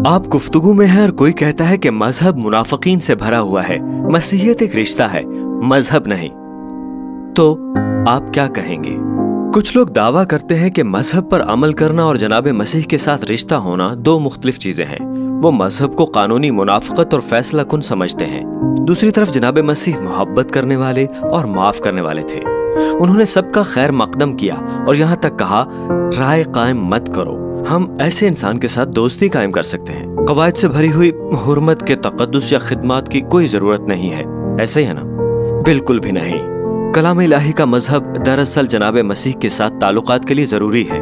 آپ گفتگو میں ہیں اور کوئی کہتا ہے کہ مذہب منافقین سے بھرا ہوا ہے، مسیحیت ایک رشتہ ہے، مذہب نہیں، تو آپ کیا کہیں گے؟ کچھ لوگ دعویٰ کرتے ہیں کہ مذہب پر عمل کرنا اور جناب مسیح کے ساتھ رشتہ ہونا دو مختلف چیزیں ہیں۔ وہ مذہب کو قانونی منافقت اور فیصلہ کن سمجھتے ہیں۔ دوسری طرف جناب مسیح محبت کرنے والے اور معاف کرنے والے تھے۔ انہوں نے سب کا خیر مقدم کیا اور یہاں تک کہا رائے قائم مت کرو۔ ہم ایسے انسان کے ساتھ دوستی قائم کر سکتے ہیں۔ قواعد سے بھری ہوئی حرمت کے تقدس یا خدمات کی کوئی ضرورت نہیں ہے، ایسے ہی ہے نا؟ بالکل بھی نہیں۔ کلام الہی کا مذہب دراصل جناب مسیح کے ساتھ تعلقات کے لیے ضروری ہے۔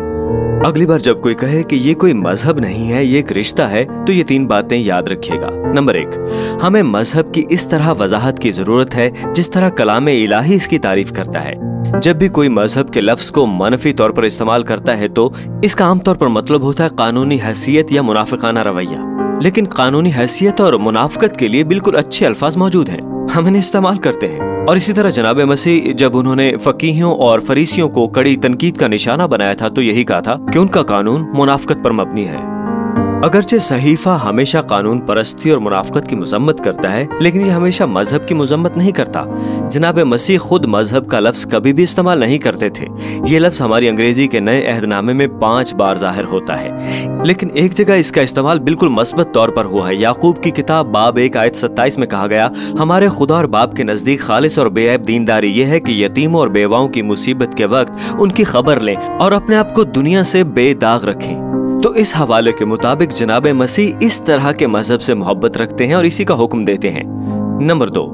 اگلی بار جب کوئی کہے کہ یہ کوئی مذہب نہیں ہے، یہ ایک رشتہ ہے، تو یہ 3 باتیں یاد رکھیے گا۔ نمبر 1، ہمیں مذہب کی اس طرح وضاحت کی ضرورت ہے جس طرح کلام الہی اس کی تعریف کرتا ہے۔ جب بھی کوئی مذہب کے لفظ کو منفی طور پر استعمال کرتا ہے تو اس کا عام طور پر مطلب ہوتا ہے قانونی حیثیت یا منافقانہ رویہ، لیکن قانونی حیثیت اور منافقت کے لیے بالکل اچھے الفاظ موجود ہیں، ہم انہیں استعمال کرتے ہیں۔ اور اسی طرح جناب مسیح جب انہوں نے فقیہوں اور فریسیوں کو کڑی تنقید کا نشانہ بنایا تھا تو یہی کہا تھا کہ ان کا قانون منافقت پر مبنی ہے۔ اگرچہ صحیفہ ہمیشہ قانون پرستی اور منافقت کی مذمت کرتا ہے، لیکن یہ ہمیشہ مذہب کی مذمت نہیں کرتا۔ جناب مسیح خود مذہب کا لفظ کبھی بھی استعمال نہیں کرتے تھے۔ یہ لفظ ہماری انگریزی کے نئے عہد نامے میں 5 بار ظاہر ہوتا ہے، لیکن ایک جگہ اس کا استعمال بالکل مثبت طور پر ہوا ہے۔ یعقوب کی کتاب باب 1 آیت 27 میں کہا گیا، ہمارے خدا اور باپ کے نزدیک خالص اور بے عیب دینداری یہ ہے کہ یتیموں اور بیواؤں کی مصیبت کے وقت ان کی خبر لیں اور اپنے آپ کو دنیا سے بے داغ رکھیں۔ تو اس حوالے کے مطابق جناب مسیح اس طرح کے مذہب سے محبت رکھتے ہیں اور اسی کا حکم دیتے ہیں۔ نمبر 2،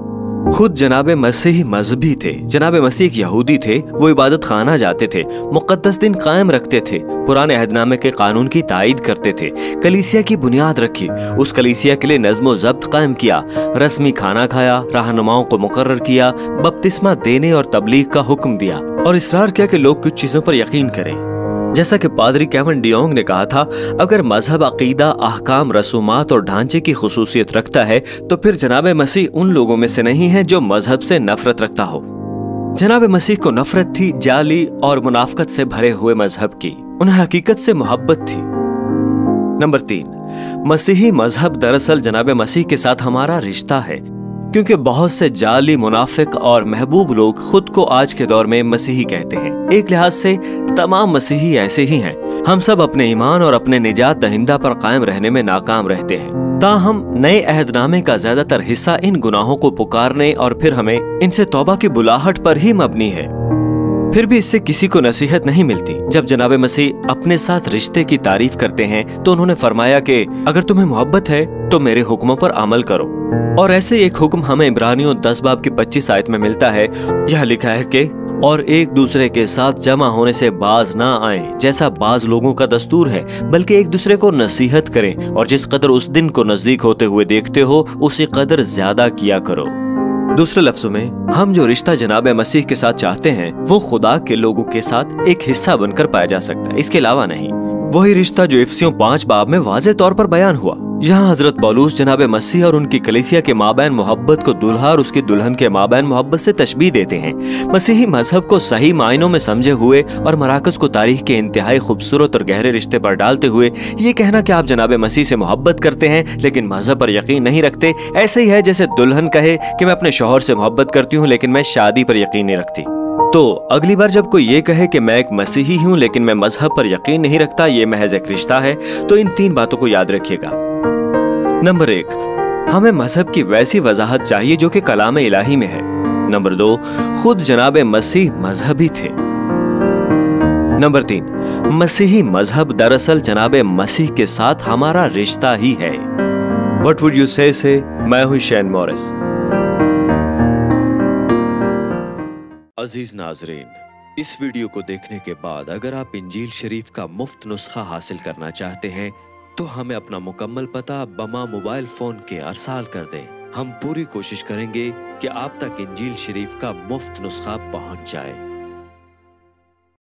خود جناب مسیح مذہبی تھے۔ جناب مسیح ایک یہودی تھے، وہ عبادت خانہ جاتے تھے، مقدس دن قائم رکھتے تھے، پرانے عہد نامے کے قانون کی تائید کرتے تھے، کلیسیا کی بنیاد رکھی، اس کلیسیا کے لیے نظم و ضبط قائم کیا، رسمی کھانا کھایا، رہنماؤں کو مقرر کیا، بپتسمہ دینے اور تبلیغ کا حکم دیا، اور اصرار کیا کہ لوگ کچھ چیزوں پر یقین کریں۔ جیسا کہ پادری کیون ڈیونگ نے کہا تھا، اگر مذہب عقیدہ، احکام، رسومات اور ڈھانچے کی خصوصیت رکھتا ہے تو پھر جناب مسیح ان لوگوں میں سے نہیں ہے جو مذہب سے نفرت رکھتا ہو۔ جناب مسیح کو نفرت تھی جعلی اور منافقت سے بھرے ہوئے مذہب کی، انہیں حقیقت سے محبت تھی۔ نمبر 3، مسیحی مذہب دراصل جناب مسیح کے ساتھ ہمارا رشتہ ہے، کیونکہ بہت سے جعلی، منافق اور محبوب لوگ خود کو آج کے دور میں مسیحی کہتے ہیں۔ ایک لحاظ سے تمام مسیحی ایسے ہی ہیں۔ ہم سب اپنے ایمان اور اپنے نجات دہندہ پر قائم رہنے میں ناکام رہتے ہیں، تاہم نئے عہد نامے کا زیادہ تر حصہ ان گناہوں کو پکارنے اور پھر ہمیں ان سے توبہ کی بلاہٹ پر ہی مبنی ہے۔ پھر بھی اس سے کسی کو نصیحت نہیں ملتی۔ جب جناب مسیح اپنے ساتھ رشتے کی تعریف کرتے ہیں تو انہوں نے فرمایا کہ اگر تمہیں محبت ہے تو میرے حکموں پر عمل کرو، اور ایسے ایک حکم ہمیں عبرانیوں 10 باب کی 25 آیت میں ملتا ہے۔ یہ لکھا ہے کہ اور ایک دوسرے کے ساتھ جمع ہونے سے باز نہ آئیں جیسا بعض لوگوں کا دستور ہے، بلکہ ایک دوسرے کو نصیحت کریں، اور جس قدر اس دن کو نزدیک ہوتے ہوئے دیکھتے ہو اسی قدر زیادہ کیا کرو۔ دوسرے لفظوں میں، ہم جو رشتہ جناب مسیح کے ساتھ چاہتے ہیں وہ خدا کے لوگوں کے ساتھ ایک حصہ بن کر پایا جا سکتا ہے، اس کے علاوہ نہیں۔ وہی رشتہ جو افسیوں 5 باب میں واضح طور پر بیان ہوا۔ یہاں حضرت پولس جناب مسیح اور ان کی کلیسیا کے مابین محبت کو دلہا اور اس کی دلہن کے مابین محبت سے تشبیہ دیتے ہیں۔ مسیحی مذہب کو صحیح معنوں میں سمجھے ہوئے اور مراکز کو تاریخ کے انتہائی خوبصورت اور گہرے رشتے پر ڈالتے ہوئے یہ کہنا کہ آپ جناب مسیح سے محبت کرتے ہیں لیکن مذہب پر یقین نہیں رکھتے، ایسے ہی ہے جیسے دلہن کہے کہ میں اپنے شوہر سے محبت کرتی ہوں لیکن میں شادی پر یقین نہیں رکھتی۔ تو اگلی بار جب کوئی یہ کہے کہ میں ایک مسیحی ہوں لیکن میں مذہب پر یقین نہیں رکھتا، یہ محض ایک رشتہ ہے، تو ان 3 باتوں کو یاد رکھیے گا۔ نمبر 1، ہمیں مذہب کی ویسی وضاحت چاہیے جو کہ کلام الہی میں ہے۔ نمبر 2، خود جناب مسیح مذہبی تھے۔ نمبر 3، مسیحی مذہب دراصل جناب مسیح کے ساتھ ہمارا رشتہ ہی ہے۔ What would you say سے میں ہوں شین مورس۔ عزیز ناظرین، اس ویڈیو کو دیکھنے کے بعد اگر آپ انجیل شریف کا مفت نسخہ حاصل کرنا چاہتے ہیں تو ہمیں اپنا مکمل پتہ بما موبائل فون کے ارسال کر دیں۔ ہم پوری کوشش کریں گے کہ آپ تک انجیل شریف کا مفت نسخہ پہنچ جائے۔